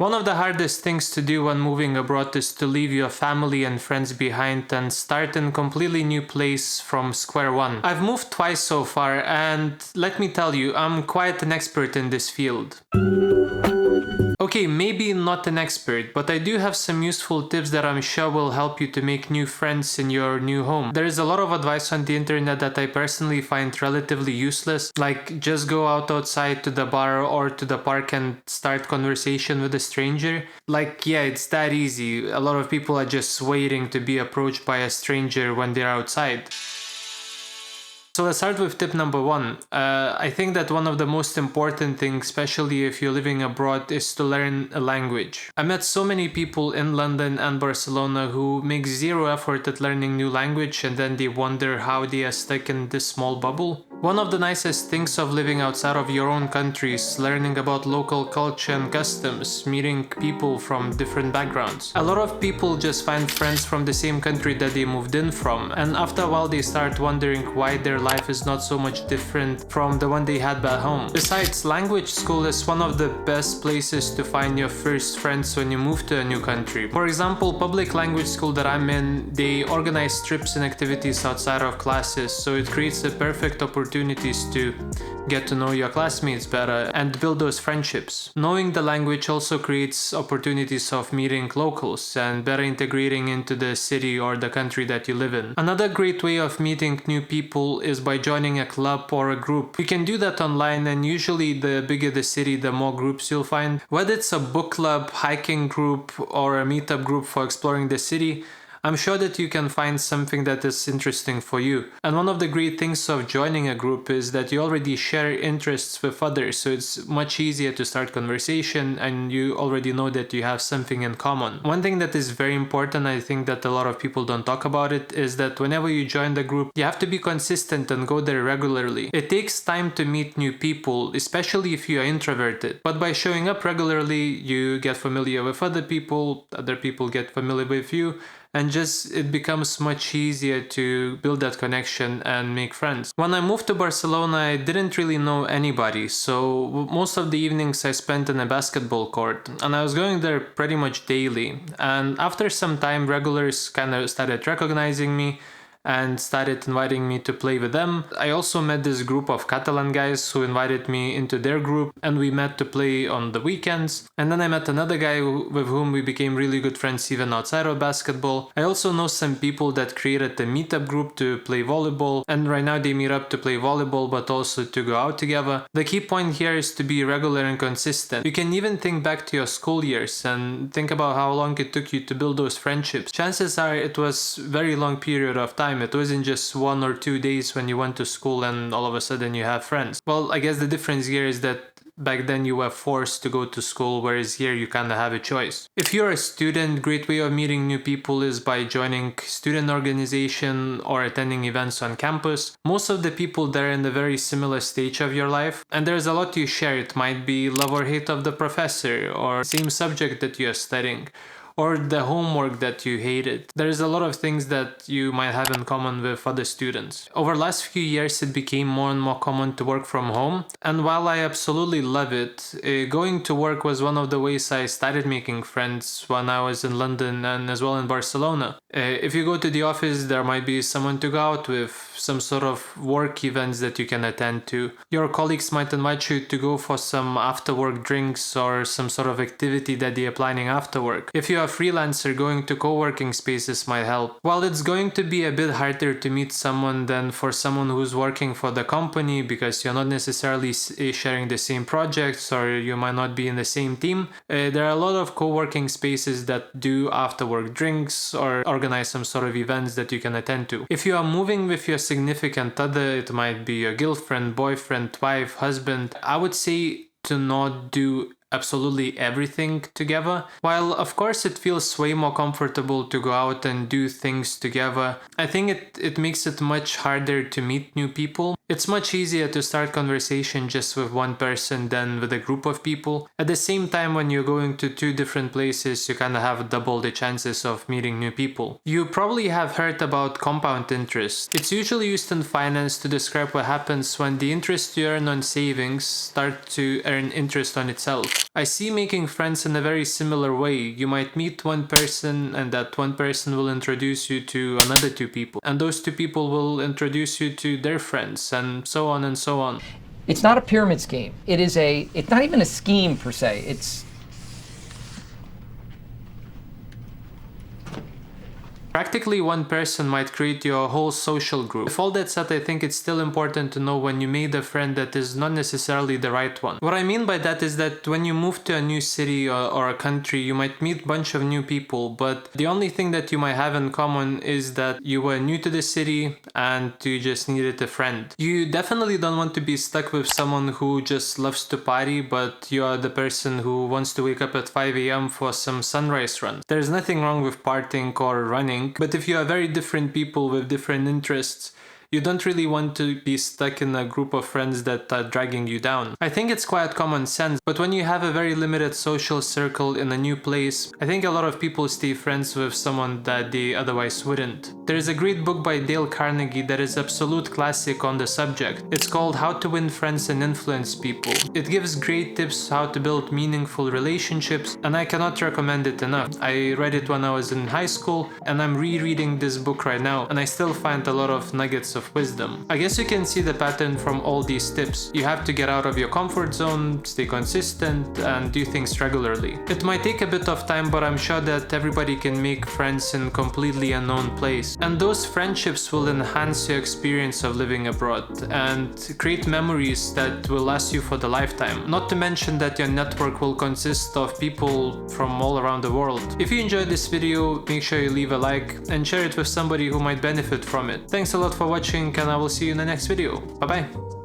One of the hardest things to do when moving abroad is to leave your family and friends behind and start in a completely new place from square one. I've moved twice so far, and let me tell you, I'm quite an expert in this field. Okay, maybe not an expert, but I do have some useful tips that I'm sure will help you to make new friends in your new home. There is a lot of advice on the internet that I personally find relatively useless, like just go outside to the bar or to the park and start conversation with a stranger. Like, yeah, it's that easy. A lot of people are just waiting to be approached by a stranger when they're outside. So let's start with tip number one. I think that one of the most important things, especially if you're living abroad, is to learn a language. I met so many people in London and Barcelona who make zero effort at learning new language, and then they wonder how they are stuck in this small bubble. One of the nicest things of living outside of your own country is learning about local culture and customs, meeting people from different backgrounds. A lot of people just find friends from the same country that they moved in from, and after a while they start wondering why their life is not so much different from the one they had back home. Besides, language school is one of the best places to find your first friends when you move to a new country. For example, public language school that I'm in, they organize trips and activities outside of classes, so it creates the perfect opportunities to get to know your classmates better and build those friendships. Knowing the language also creates opportunities of meeting locals and better integrating into the city or the country that you live in. Another great way of meeting new people is by joining a club or a group. You can do that online, and usually the bigger the city, the more groups you'll find. Whether it's a book club, hiking group, or a meetup group for exploring the city, I'm sure that you can find something that is interesting for you. And one of the great things of joining a group is that you already share interests with others, so it's much easier to start conversation and you already know that you have something in common. One thing that is very important, I think that a lot of people don't talk about it, is that whenever you join the group, you have to be consistent and go there regularly. It takes time to meet new people, especially if you are introverted. But by showing up regularly, you get familiar with other people get familiar with you, and just it becomes much easier to build that connection and make friends. When I moved to Barcelona, I didn't really know anybody, so most of the evenings I spent in a basketball court, and I was going there pretty much daily. And after some time, regulars kind of started recognizing me and started inviting me to play with them. I also met this group of Catalan guys who invited me into their group, and we met to play on the weekends. And then I met another guy with whom we became really good friends even outside of basketball. I also know some people that created a meetup group to play volleyball, and right now they meet up to play volleyball but also to go out together. The key point here is to be regular and consistent. You can even think back to your school years and think about how long it took you to build those friendships. Chances are it was a very long period of time. It wasn't just 1 or 2 days when you went to school and all of a sudden you have friends. Well, I guess the difference here is that back then you were forced to go to school, whereas here you kind of have a choice. If you're a student, great way of meeting new people is by joining student organization or attending events on campus. Most of the people there are in a very similar stage of your life, and there's a lot you share. It might be love or hate of the professor, or same subject that you're studying, or the homework that you hated. There's a lot of things that you might have in common with other students. Over the last few years, it became more and more common to work from home, and while I absolutely love it, going to work was one of the ways I started making friends when I was in London and as well in Barcelona. If you go to the office, there might be someone to go out with, some sort of work events that you can attend to. Your colleagues might invite you to go for some after-work drinks or some sort of activity that they are planning after work. If you're a freelancer, going to co-working spaces might help. While it's going to be a bit harder to meet someone than for someone who's working for the company because you're not necessarily sharing the same projects or you might not be in the same team, there are a lot of co-working spaces that do after-work drinks or organize some sort of events that you can attend to. If you are moving with your significant other, it might be your girlfriend, boyfriend, wife, husband, I would say to not do absolutely everything together. While of course it feels way more comfortable to go out and do things together, I think it makes it much harder to meet new people. It's much easier to start conversation just with one person than with a group of people. At the same time, when you're going to two different places, you kind of have double the chances of meeting new people. You probably have heard about compound interest. It's usually used in finance to describe what happens when the interest you earn on savings start to earn interest on itself. I see making friends in a very similar way. You might meet one person and that one person will introduce you to another two people. And those two people will introduce you to their friends and so on and so on. It's not a pyramid scheme. It's not even a scheme per se. It's practically one person might create your whole social group. With all that said, I think it's still important to know when you made a friend that is not necessarily the right one. What I mean by that is that when you move to a new city or a country, you might meet a bunch of new people, but the only thing that you might have in common is that you were new to the city and you just needed a friend. You definitely don't want to be stuck with someone who just loves to party, but you are the person who wants to wake up at 5 a.m. for some sunrise run. There's nothing wrong with partying or running, but if you are very different people with different interests, you don't really want to be stuck in a group of friends that are dragging you down. I think it's quite common sense, but when you have a very limited social circle in a new place, I think a lot of people stay friends with someone that they otherwise wouldn't. There is a great book by Dale Carnegie that is absolute classic on the subject. It's called How to Win Friends and Influence People. It gives great tips how to build meaningful relationships, and I cannot recommend it enough. I read it when I was in high school, and I'm rereading this book right now, and I still find a lot of nuggets of wisdom. I guess you can see the pattern from all these tips. You have to get out of your comfort zone, stay consistent, and do things regularly. It might take a bit of time, but I'm sure that everybody can make friends in a completely unknown place. And those friendships will enhance your experience of living abroad and create memories that will last you for the lifetime. Not to mention that your network will consist of people from all around the world. If you enjoyed this video, make sure you leave a like and share it with somebody who might benefit from it. Thanks a lot for watching, and I will see you in the next video. Bye bye.